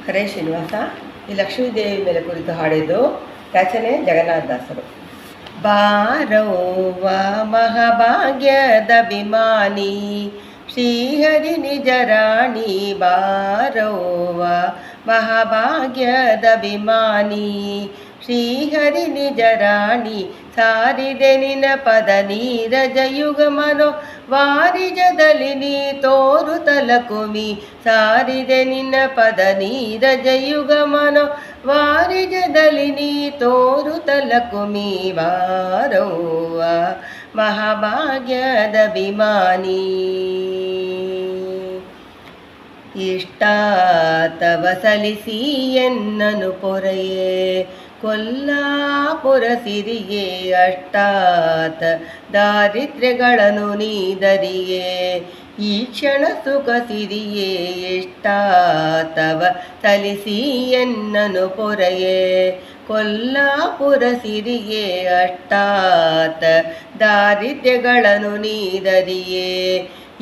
ಹರೇ ಶ್ರೀನಿವಾಸ. ಈ ಲಕ್ಷ್ಮೀದೇವಿ ಮೇಲೆ ಕುರಿತು ಹಾಡಿದ್ದು ರಚನೆ ಜಗನ್ನಾಥದಾಸರು. ಬಾರವ್ವ ಮಹಾಭಾಗ್ಯದಭಿಮಾನಿ ಶ್ರೀಹರಿ ನಿಜ ರಾಣಿ, ಬಾರವ್ವ ಮಹಾಭಾಗ್ಯದಭಿಮಾನಿ ಶ್ರೀಹರಿ ನಿಜ ರಾಣಿ, ಸಾರಿದೆ ನಿನ ಪದ ನೀರಜ ಯುಗಮನೋ ವಾರಿಜದಲ್ಲಿ ನೀ ತೋರುತಲ ಕುಮಿ, ಸಾರಿದೆ ನಿನ್ನ ಪದ ನೀರಜ ಯುಗಮನೋ ವಾರಿಜದಲ್ಲಿ ನೀ ತೋರುತಲ ಕುಮಿ, ಬಾರವ್ವ ಮಹಾಭಾಗ್ಯದಭಿಮಾನಿ. ಇಷ್ಟ ತವ ಸಲಿಸಿ ಎನ್ನನು ಪೊರೆಯೇ ಕೊಲ್ಲಾಪುರ ಸಿರಿಯೇ, ಅಷ್ಟಾತ ದಾರಿದ್ರ್ಯಗಳನ್ನು ನೀದರಿಯೇ ಈ ಕ್ಷಣ ಸುಖ ಸಿರಿಯೇ, ಇಷ್ಟಾತವ ಸಲಿಸಿ ಎನ್ನನು ಪೊರೆಯೇ ಕೊಲ್ಲಾಪುರ ಸಿರಿಯೇ, ಅಷ್ಟಾತ ದಾರಿದ್ರ್ಯಗಳನ್ನು ನೀದರಿಯೇ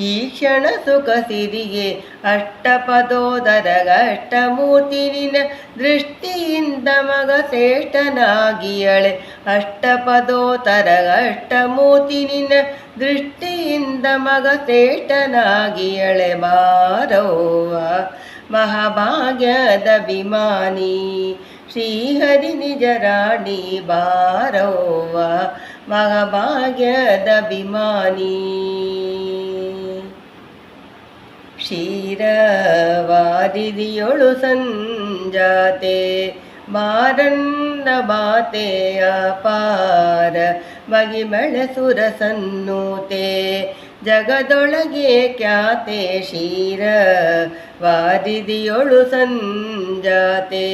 ಈ ಕ್ಷಣ ಸುಖ ಸಿರಿಯೇ, ಅಷ್ಟಪದೋದರಗಷ್ಟಮೂರ್ತಿ ನಿನ್ನ ದೃಷ್ಟಿಯಿಂದ ಮಗ ಶ್ರೇಷ್ಠನಾಗಿಯಳೆ, ಅಷ್ಟಪದೋತರಗಷ್ಟಮೂರ್ತಿ ನಿನ್ನ ದೃಷ್ಟಿಯಿಂದ ಮಗ ಶ್ರೇಷ್ಠನಾಗಿಯಳೆ, ಬಾರವ್ವ ಮಹಾಭಾಗ್ಯದಭಿಮಾನಿ ಶ್ರೀಹರಿ ನಿಜ ರಾಣಿ, ಬಾರವ್ವ ಮಹಾಭಾಗ್ಯದಭಿಮಾನಿ. ಕ್ಷೀರವಾರಿದಿಯೊಳು ಸಂಜಾತೆ ಮಾರನ್ನ ಬಾತೆ ಅಪಾರ ಮಗಿಮೆಳಸುರ ಸನ್ನೂತೆ, ಜಗದೊಳಗೆ ಖ್ಯಾತೆ ಕ್ಷೀರವಾರಿದಿಯೊಳು ಸಂಜಾತೆ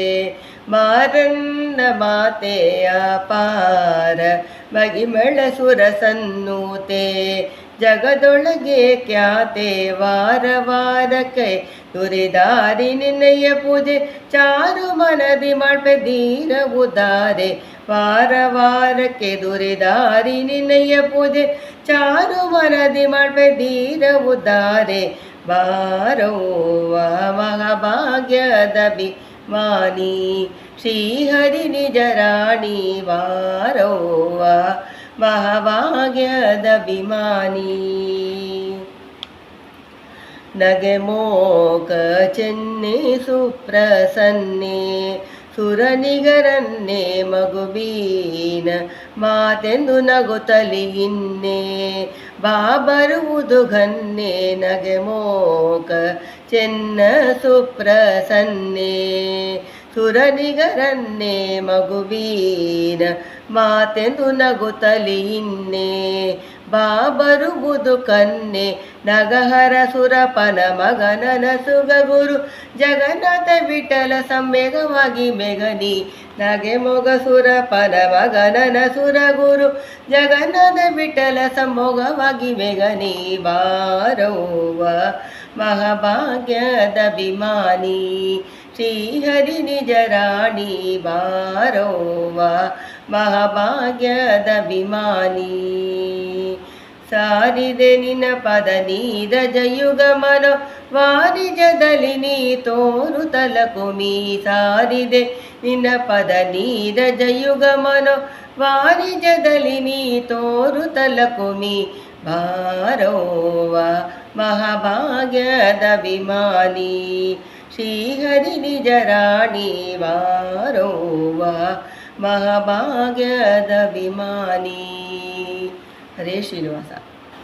ಮಾರನ್ನ ಮಾತೆ ಅಪಾರ ಮಗಿಮೆಳಸುರ ಸನ್ನೂತೆ, ಜಗದೊಳಗೆ ಖ್ಯಾತೆ ವಾರ ವಾರಕ್ಕೆ ದುರಿದಾರಿ ನಿನ್ನಯ ಪೂಜೆ ಚಾರು ಮನದಿ ಮಾಡ್ಬೆ ಧೀರ ಉದಾರೆ, ವಾರ ವಾರಕ್ಕೆ ದುರಿದಾರಿ ನಿನ್ನಯ ಪೂಜೆ ಚಾರು ಮನದಿ ಮಾಡ್ಬೆ ಧೀರ ಉದಾರೆ, ಬಾರವ್ವ ಮಹಾಭಾಗ್ಯದಭಿಮಾನಿ ಶ್ರೀಹರಿ ನಿಜ ರಾಣಿ, ಬಾರವ್ವ ಮಹಾಭಾಗ್ಯದಭಿಮಾನಿ. ನಗೆ ಮೋಕ ಚೆನ್ನೆ ಸುಪ್ರಸನ್ನೆ ಸುರನಿಗರನ್ನೇ ಮಗುಬೀನ ಮಾತೆಂದು ನಗುತ್ತಲಿ ಇನ್ನೇ, ಬಾಬರುವುದು ಘನ್ನೆ ನಗೆ ಮೋಕ ಚೆನ್ನ ಸುಪ್ರಸನ್ನೆ ಸುರನಿಗರನ್ನೇ ಮಗುಬೀನ ಮಾತೆಂದು ನಗುತ್ತಲಿ ಇನ್ನೇ, ಬಾಬರುವುದು ಕನ್ನೆ ನಗಹರ ಸುರಪನ ಮಗನನ ಸುಗ ಗುರು ಜಗನ್ನಾಥ ವಿಠಲ ಸಂವೇಗವಾಗಿ ಮೆಗನಿ, ನಗೆ ಮೊಗ ಸುರಪನ ಮಗನನ ಸುರ ಗುರು ಜಗನ್ನಾಥ ವಿಠಲ ಸಂಭೋಗವಾಗಿ ಮೆಗನಿ, ಬಾರವ್ವ ಮಹಾಭಾಗ್ಯದಭಿಮಾನಿ ಶ್ರೀಹರಿ ನಿಜ ರಾಣಿ, ಬಾರವ್ವ ಮಹಾಭಾಗ್ಯದಭಿಮಾನಿ. ಸಾರಿದೆ ನಿನ್ನ ಪದ ನೀರಜ ಯುಗಮನೋ ವಾರಿಜದಲ್ಲಿ ನೀ ತೋರುತಲ ಕುಮಿ, ಸಾರಿದೆ ನಿನ್ನ ಪದ ನೀರಜ ಯುಗಮನೋ ವಾರಿಜದಲ್ಲಿ ನೀ ತೋರುತಲ ಕುಮಿ, ಬಾರವ್ವ ಮಹಾಭಾಗ್ಯದಭಿಮಾನಿ ಶ್ರೀಹರಿ ನಿಜ ರಾಣಿ, ಬಾರವ್ವ ಮಹಾಭಾಗ್ಯದಭಿಮಾನಿ. ಹರೇ ಶ್ರೀನಿವಾಸ.